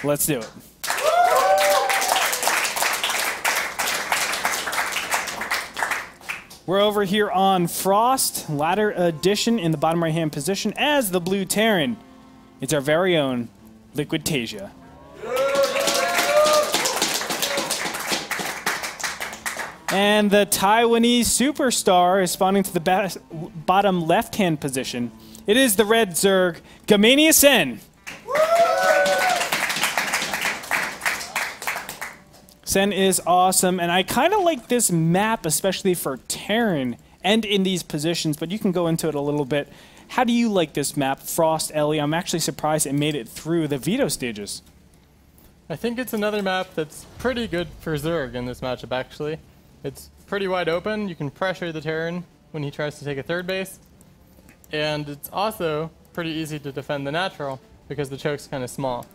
Let's do it. We're over here on Frost, Ladder Edition in the bottom right-hand position as the Blue Terran. It's our very own Liquid TaeJa. And the Taiwanese superstar is spawning to the bottom left-hand position. It is the red Zerg, Gamania Sen. Sen is awesome, and I kind of like this map, especially for Terran and in these positions, but you can go into it a little bit. How do you like this map, Frost, Ellie? I'm actually surprised it made it through the veto stages. I think it's another map that's pretty good for Zerg in this matchup, actually. It's pretty wide open. You can pressure the Terran when he tries to take a third base. And it's also pretty easy to defend the natural because the choke's kind of small.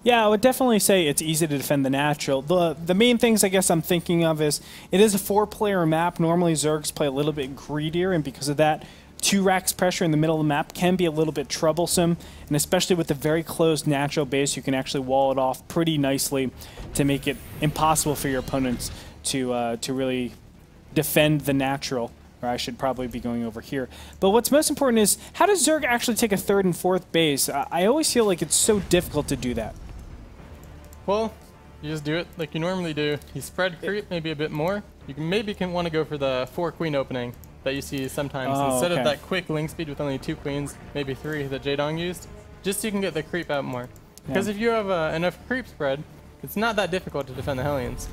Yeah, I would definitely say it's easy to defend the natural. The main things I guess I'm thinking of is it is a 4-player map. Normally Zergs play a little bit greedier, and because of that, 2 racks pressure in the middle of the map can be a little bit troublesome, and especially with the very closed natural base, you can actually wall it off pretty nicely to make it impossible for your opponents to really defend the natural. Or I should probably be going over here. But what's most important is, how does Zerg actually take a 3rd and 4th base? I always feel like it's so difficult to do that. Well, you just do it like you normally do. You spread creep maybe a bit more. You can want to go for the 4-queen opening that you see sometimes instead of that quick link speed with only 2 queens, maybe 3 that Jaedong used, just so you can get the creep out more. Because if you have enough creep spread, it's not that difficult to defend the Hellions.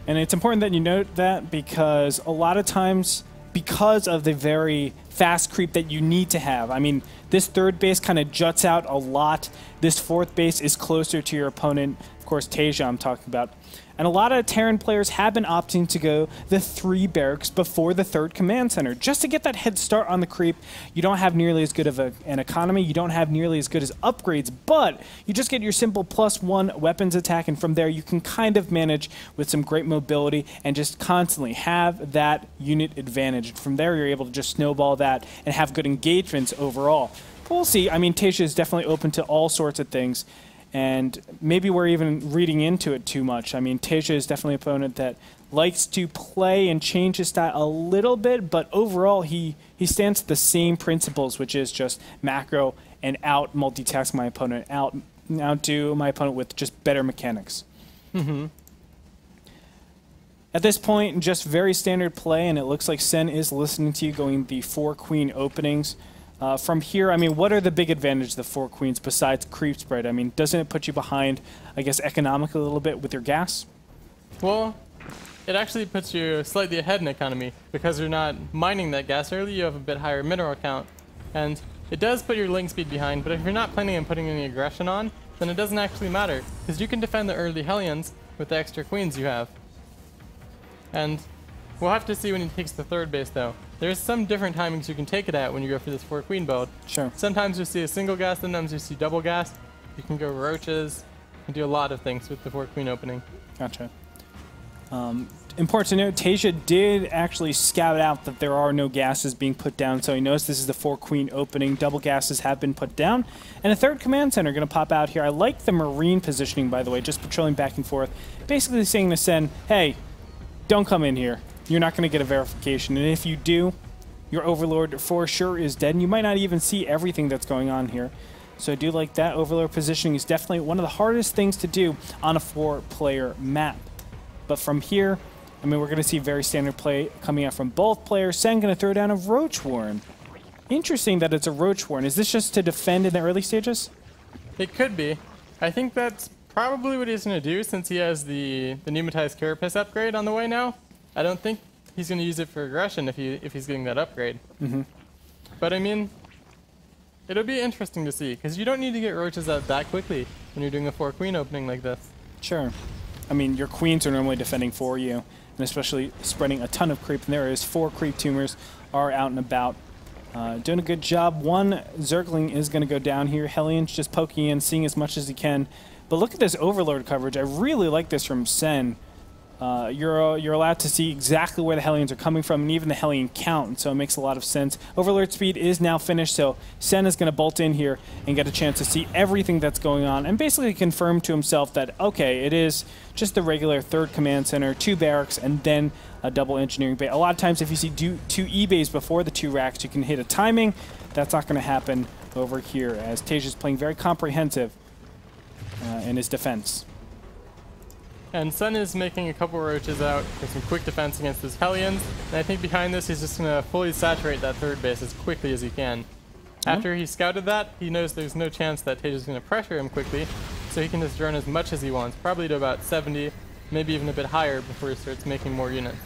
And it's important that you note that because a lot of times, because of the very fast creep that you need to have. I mean, this 3rd base kind of juts out a lot. This 4th base is closer to your opponent. Of course, TaeJa I'm talking about. And a lot of Terran players have been opting to go the 3 barracks before the 3rd command center, just to get that head start on the creep. You don't have nearly as good of an economy, you don't have nearly as good as upgrades, but you just get your simple +1 weapons attack, and from there you can kind of manage with some great mobility and just constantly have that unit advantage. From there you're able to just snowball that and have good engagements overall. But we'll see. I mean, TaeJa is definitely open to all sorts of things. And maybe we're even reading into it too much. I mean, TaeJa is definitely an opponent that likes to play and change his style a little bit, but overall he stands to the same principles, which is just macro and out multitask my opponent, outdo my opponent with just better mechanics. At this point, just very standard play, and it looks like Sen is listening to you going the 4-queen openings. From here, I mean, what are the big advantages of the 4 queens besides creep spread? I mean, doesn't it put you behind, I guess, economically a little bit with your gas? Well, it actually puts you slightly ahead in economy because you're not mining that gas early. You have a bit higher mineral count, and it does put your link speed behind. But if you're not planning on putting any aggression on, then it doesn't actually matter because you can defend the early Hellions with the extra queens you have. And we'll have to see when he takes the 3rd base, though. There's some different timings you can take it at when you go for this 4-queen build. Sure. Sometimes you see a single gas, sometimes you see double gas. You can go roaches. You can do a lot of things with the 4-queen opening. Gotcha. Important to note, TaeJa did actually scout out that there are no gases being put down, so he knows this is the 4-queen opening. Double gases have been put down. And a 3rd command center going to pop out here. I like the Marine positioning, by the way, just patrolling back and forth. Basically saying to Sen, hey, don't come in here. You're not going to get a verification, and if you do, your Overlord for sure is dead, and you might not even see everything that's going on here. So I do like that. Overlord positioning is definitely one of the hardest things to do on a 4-player map. But from here, I mean, we're going to see very standard play coming out from both players. Sen going to throw down a Roach Warren. Interesting that it's a Roach Warren. Is this just to defend in the early stages? It could be. I think that's probably what he's going to do since he has the pneumatized carapace upgrade on the way now. I don't think he's going to use it for aggression if he's getting that upgrade. But I mean, it'll be interesting to see because you don't need to get roaches out that quickly when you're doing a 4-queen opening like this. Sure. I mean, your queens are normally defending for you, and especially spreading a ton of creep. And there is 4 creep tumors are out and about. Doing a good job. 1 Zergling is going to go down here. Hellions just poking in, seeing as much as he can. But look at this Overlord coverage. I really like this from Sen. you're allowed to see exactly where the Hellions are coming from and even the Hellion count, and so it makes a lot of sense. Overlord speed is now finished, so Sen is going to bolt in here and get a chance to see everything that's going on and basically confirm to himself that, okay, it is just the regular 3rd command center, 2 barracks, and then a double engineering bay. A lot of times if you see 2 E-bays before the 2 racks, you can hit a timing. That's not going to happen over here, as TaeJa is playing very comprehensive in his defense. And Sen is making a couple roaches out for some quick defense against his Hellions, and I think behind this he's just going to fully saturate that 3rd base as quickly as he can. After he scouted that, he knows there's no chance that TaeJa is going to pressure him quickly, so he can just drone as much as he wants, probably to about 70, maybe even a bit higher before he starts making more units.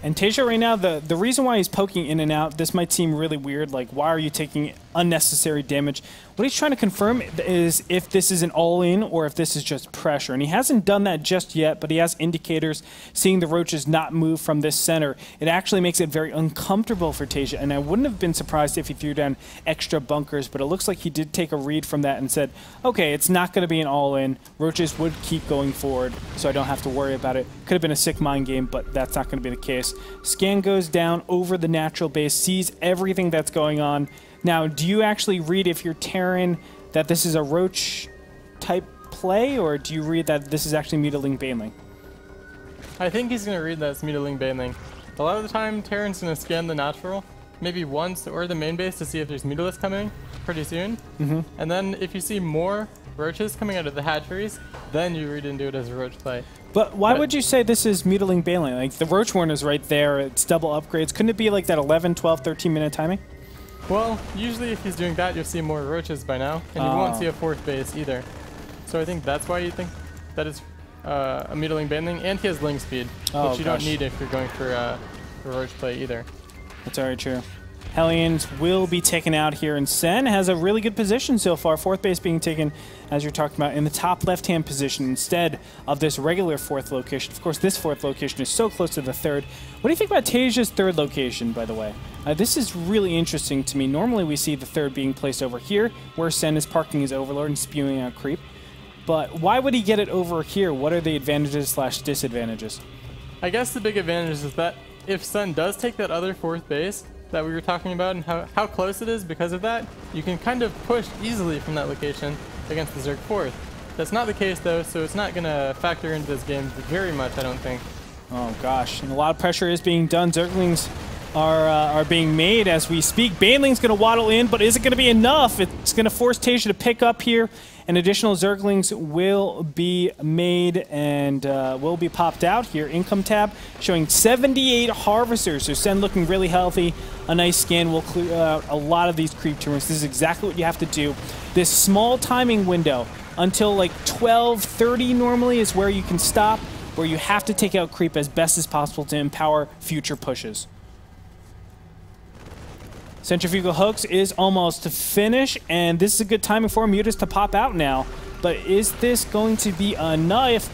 And TaeJa right now, the reason why he's poking in and out, this might seem really weird, like why are you taking unnecessary damage? What he's trying to confirm is if this is an all-in or if this is just pressure. And he hasn't done that just yet, but he has indicators. Seeing the roaches not move from this center, it actually makes it very uncomfortable for TaeJa. And I wouldn't have been surprised if he threw down extra bunkers, but it looks like he did take a read from that and said, okay, it's not going to be an all-in. Roaches would keep going forward, so I don't have to worry about it. Could have been a sick mind game, but that's not going to be the case. Scan goes down over the natural base, sees everything that's going on. Now, do you actually read, if you're Terran, that this is a roach type play, or do you read that this is actually mutiling Baneling? I think he's going to read that it's mutiling Baneling. A lot of the time, Terran's going to scan the natural, maybe once, or the main base to see if there's mutalisks coming pretty soon. And then if you see more roaches coming out of the hatcheries, then you read into it as a roach play. But why would you say this is mutiling Baneling? Like, the roach warner's right there, it's double upgrades. Couldn't it be like that 11, 12, 13-minute timing? Well, usually if he's doing that, you'll see more roaches by now, and you won't see a 4th base either. So I think that's why you think that is a mutiling Baneling, and he has ling speed, which you don't need if you're going for a roach play either. That's very true. Hellions will be taken out here, and Sen has a really good position so far. 4th base being taken, as you're talking about, in the top left-hand position instead of this regular 4th location. Of course, this 4th location is so close to the 3rd. What do you think about TaeJa's 3rd location, by the way? This is really interesting to me. Normally, we see the 3rd being placed over here, where Sen is parking his Overlord and spewing out creep. But why would he get it over here? What are the advantages / disadvantages? I guess the big advantage is that if Sen does take that other 4th base that we were talking about and how close it is because of that, you can kind of push easily from that location against the Zerg 4th. That's not the case though, so it's not going to factor into this game very much, I don't think. Oh gosh, and a lot of pressure is being done. Zerglings are being made as we speak. Baneling's going to waddle in, but is it going to be enough? It's going to force TaeJa to pick up here, and additional Zerglings will be made and will be popped out here. Income tab showing 78 Harvesters, so Sen looking really healthy. A nice scan will clear out a lot of these creep tumors. This is exactly what you have to do. This small timing window until like 12:30 normally is where you can stop, where you have to take out creep as best as possible to empower future pushes. Centrifugal Hooks is almost finished, and this is a good timing for Mutas to pop out now. But is this going to be enough?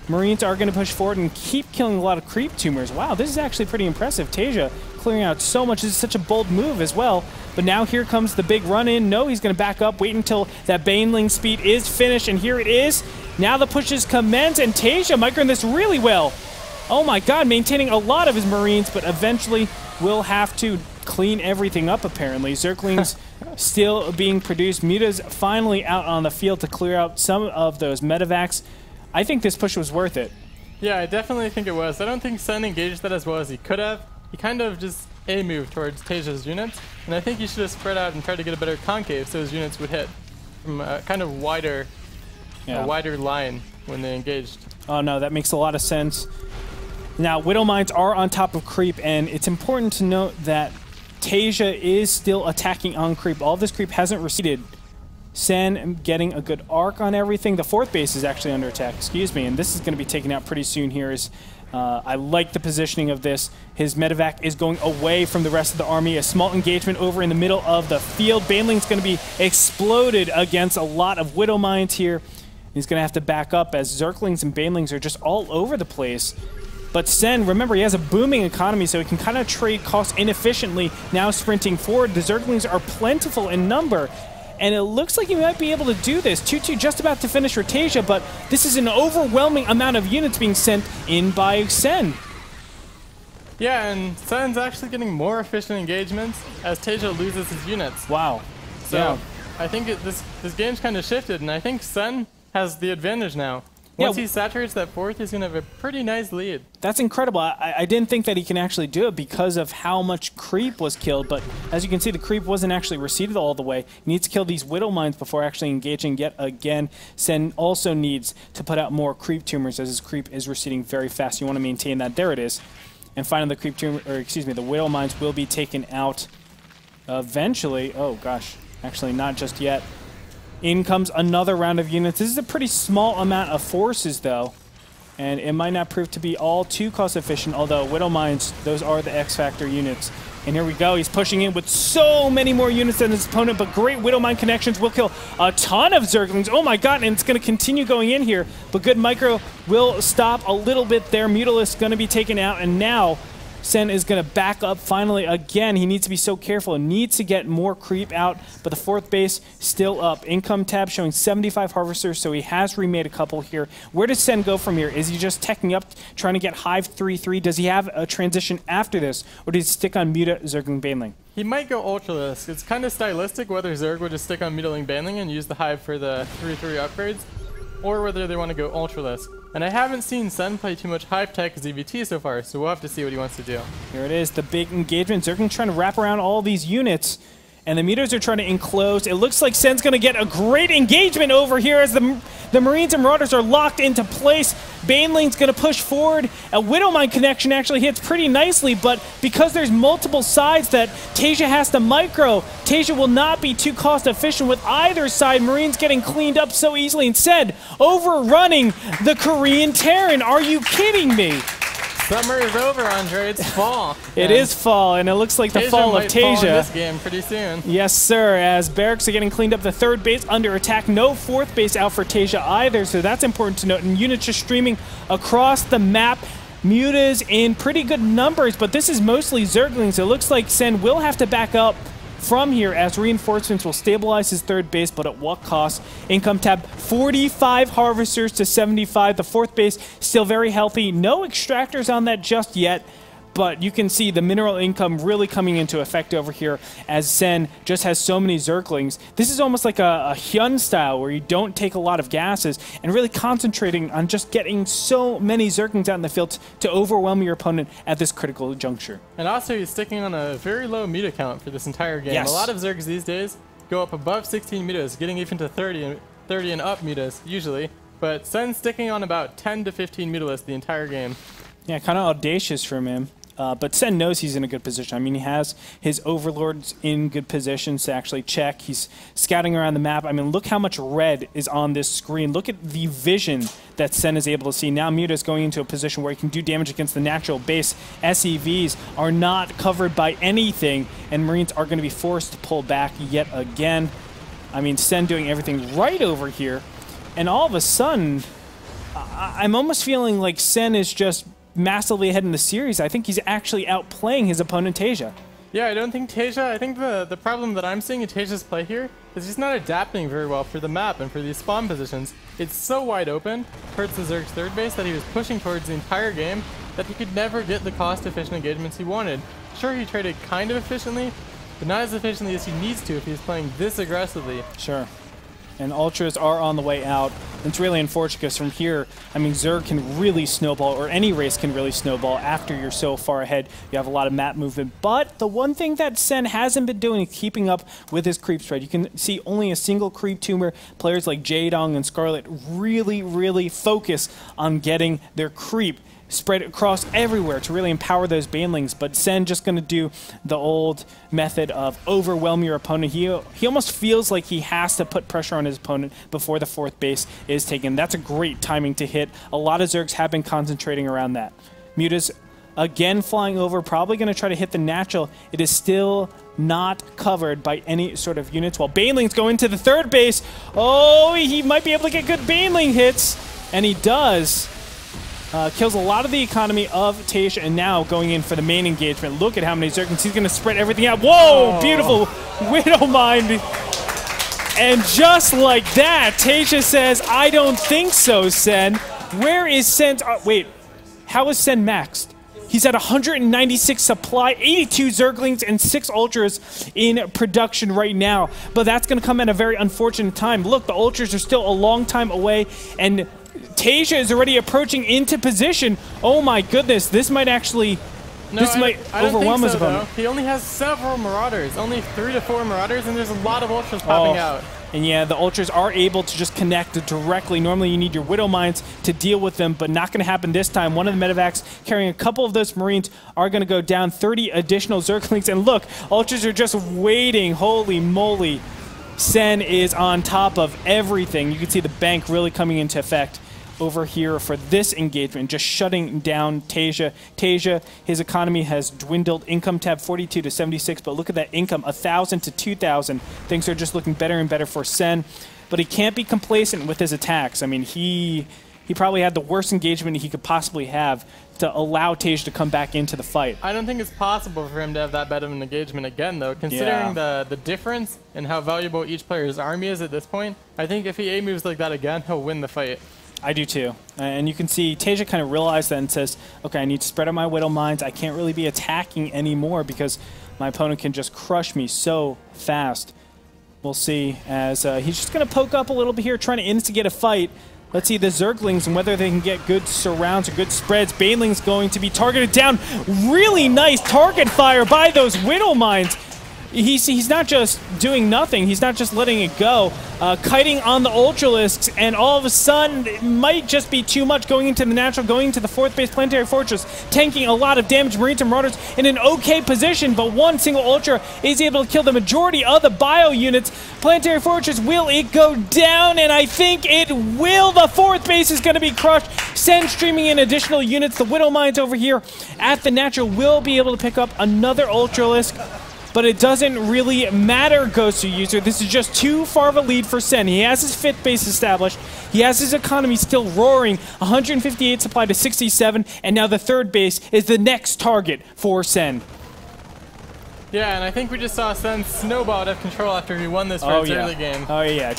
Marines are going to push forward and keep killing a lot of creep tumors. Wow, this is actually pretty impressive. TaeJa clearing out so much. This is such a bold move as well. But now here comes the big run-in. No, he's going to back up, wait until that Baneling speed is finished, and here it is. Now the pushes commence, and TaeJa microing this really well. Oh my god, maintaining a lot of his Marines, but eventually will have to clean everything up, apparently. Zerglings still being produced. Muta's finally out on the field to clear out some of those medevacs. I think this push was worth it. Yeah, I definitely think it was. I don't think Sen engaged that as well as he could have. He kind of just A-moved towards TaeJa's units, and I think he should have spread out and tried to get a better concave so his units would hit from a kind of wider, a wider line when they engaged. Oh no, that makes a lot of sense. Now, Widow Mines are on top of creep, and it's important to note that TaeJa is still attacking on creep. All this creep hasn't receded. Sen getting a good arc on everything. The 4th base is actually under attack, excuse me, and this is going to be taken out pretty soon here. I like the positioning of this. His medevac is going away from the rest of the army. A small engagement over in the middle of the field. Baneling's going to be exploded against a lot of Widow Mines here. He's going to have to back up as Zerglings and Banelings are just all over the place. But Sen, remember, he has a booming economy, so he can kind of trade costs inefficiently, now sprinting forward. The Zerglings are plentiful in number, and it looks like he might be able to do this. 2-2 just about to finish for TaeJa, but this is an overwhelming amount of units being sent in by Sen. Yeah, and Sen's actually getting more efficient engagements as TaeJa loses his units. Wow. So yeah. I think this game's kind of shifted, and I think Sen has the advantage now. Once he saturates that fourth, he's going to have a pretty nice lead. That's incredible. I didn't think that he can actually do it because of how much creep was killed, but as you can see, the creep wasn't actually receded all the way. He needs to kill these Widow Mines before actually engaging yet again. Sen also needs to put out more creep tumors as his creep is receding very fast. You want to maintain that. There it is. And finally, the creep tumor, or excuse me, the Widow Mines will be taken out eventually. Oh gosh, actually not just yet. In comes another round of units. This is a pretty small amount of forces, though, and it might not prove to be all too cost-efficient, although Widow Mines, those are the X-Factor units. And here we go. He's pushing in with so many more units than his opponent, but great Widow Mine connections will kill a ton of Zerglings. Oh, my God, and it's going to continue going in here, but good micro will stop a little bit there. Mutalisk going to be taken out, and now Sen is going to back up finally again. He needs to be so careful and needs to get more creep out, but the fourth base still up. Income tab showing 75 harvesters, so he has remade a couple here. Where does Sen go from here? Is he just teching up, trying to get Hive 3-3? Does he have a transition after this, or does he stick on Muta, Zergling, Baneling? He might go Ultralisk. It's kind of stylistic whether Zerg would just stick on Mutaling Baneling and use the Hive for the 3-3 upgrades, or whether they want to go Ultralisk. And I haven't seen Sen play too much Hive Tech ZVT so far, so we'll have to see what he wants to do. Here it is, the big engagement. Zergling's trying to wrap around all these units, and the Mutas are trying to enclose. It looks like Sen's going to get a great engagement over here as the Marines and Marauders are locked into place. Baneling's going to push forward. A Widowmine connection actually hits pretty nicely, but because there's multiple sides that TaeJa has to micro, TaeJa will not be too cost efficient with either side. Marines getting cleaned up so easily. Instead, overrunning the Korean Terran. Are you kidding me? Summer is over, Andre. It's fall. It is fall, and it looks like the fall of TaeJa. Fall in this game pretty soon. Yes, sir. As barracks are getting cleaned up, the third base under attack. No fourth base out for TaeJa either, so that's important to note. And units just streaming across the map. Mutas in pretty good numbers, but this is mostly Zerglings. So it looks like Sen will have to back up from here as reinforcements will stabilize his third base, but at what cost? Income tab, 45 harvesters to 75. The fourth base still very healthy. No extractors on that just yet, but you can see the mineral income really coming into effect over here as Sen just has so many Zerglings. This is almost like a Hyun style where you don't take a lot of gases and really concentrating on just getting so many Zerglings out in the field to overwhelm your opponent at this critical juncture. And also he's sticking on a very low muta count for this entire game. Yes. A lot of Zergs these days go up above 16 mutas, getting even to 30 and up mutas usually, but Sen's sticking on about 10 to 15 mutalists the entire game. Yeah, kind of audacious from him. But Sen knows he's in a good position. I mean, he has his overlords in good positions to actually check. He's scouting around the map. I mean, look how much red is on this screen. Look at the vision that Sen is able to see. Now Muta is going into a position where he can do damage against the natural base. SEVs are not covered by anything, and Marines are going to be forced to pull back yet again. I mean, Sen doing everything right over here. And all of a sudden, I'm almost feeling like Sen is just massively ahead in the series. I think he's actually outplaying his opponent TaeJa. Yeah, I don't think TaeJa, I think the problem that I'm seeing in TaeJa's play here is he's not adapting very well for the map and for these spawn positions. It's so wide open, hurts the Zerg's third base, that he was pushing towards the entire game that he could never get the cost-efficient engagements he wanted. Sure, he traded kind of efficiently, but not as efficiently as he needs to if he's playing this aggressively. Sure. And Ultras are on the way out. It's really unfortunate because from here, I mean, Zerg can really snowball, or any race can really snowball after you're so far ahead. You have a lot of map movement. But the one thing that Sen hasn't been doing is keeping up with his creep spread. You can see only a single creep tumor. Players like Jaedong and Scarlet really focus on getting their creep spread across everywhere to really empower those banelings, but Sen just going to do the old method of overwhelm your opponent. He almost feels like he has to put pressure on his opponent before the fourth base is taken. That's a great timing to hit. A lot of Zergs have been concentrating around that. Muta's again flying over, probably going to try to hit the natural. It is still not covered by any sort of units, while banelings go into the third base. Oh, he might be able to get good baneling hits, and he does. Kills a lot of the economy of TaeJa, and now going in for the main engagement. Look at how many Zerglings. He's going to spread everything out. Whoa! Oh. Beautiful Widowmine. And just like that, TaeJa says, I don't think so, Sen. Where is Sen's... wait, how is Sen maxed? He's at 196 supply, 82 Zerglings, and 6 Ultras in production right now. But that's going to come at a very unfortunate time. Look, the Ultras are still a long time away, and TaeJa is already approaching into position. Oh my goodness, this might actually... No, this might overwhelm his opponent. He only has several Marauders, only 3 to 4 Marauders, and there's a lot of Ultras popping out. And yeah, the Ultras are able to just connect directly. Normally you need your Widow Mines to deal with them, but not going to happen this time. One of the medevacs carrying a couple of those Marines are going to go down. 30 additional Zerglings. And look, Ultras are just waiting. Holy moly. Sen is on top of everything. You can see the bank really coming into effect over here for this engagement, just shutting down TaeJa. TaeJa, his economy has dwindled. Income tab 42 to 76, but look at that income, 1,000 to 2,000. Things are just looking better and better for Sen, but he can't be complacent with his attacks. I mean, he probably had the worst engagement he could possibly have to allow TaeJa to come back into the fight. I don't think it's possible for him to have that bad of an engagement again, though, considering the difference in how valuable each player's army is at this point. I think if he A moves like that again, he'll win the fight. I do too. And you can see TaeJa kind of realized that and says, okay, I need to spread out my Widow Mines. I can't really be attacking anymore because my opponent can just crush me so fast. We'll see as he's just going to poke up a little bit here, trying to instigate a fight. Let's see the Zerglings and whether they can get good surrounds or good spreads. Baneling's going to be targeted down. Really nice target fire by those Widow Mines. He's not just doing nothing. He's not just letting it go. Kiting on the Ultralisks, and all of a sudden, it might just be too much going into the natural, going into the 4th base Planetary Fortress, tanking a lot of damage. Marines and Marauders in an okay position, but one single Ultra is able to kill the majority of the bio units. Planetary Fortress, will it go down? And I think it will. The 4th base is going to be crushed. Sen streaming in additional units. The Widow Mines over here at the natural will be able to pick up another Ultralisk. But it doesn't really matter, Ghost User. This is just too far of a lead for Sen. He has his 5th base established. He has his economy still roaring. 158 supply to 67. And now the 3rd base is the next target for Sen. Yeah, and I think we just saw Sen snowball out of control after he won this early game. Oh, yeah.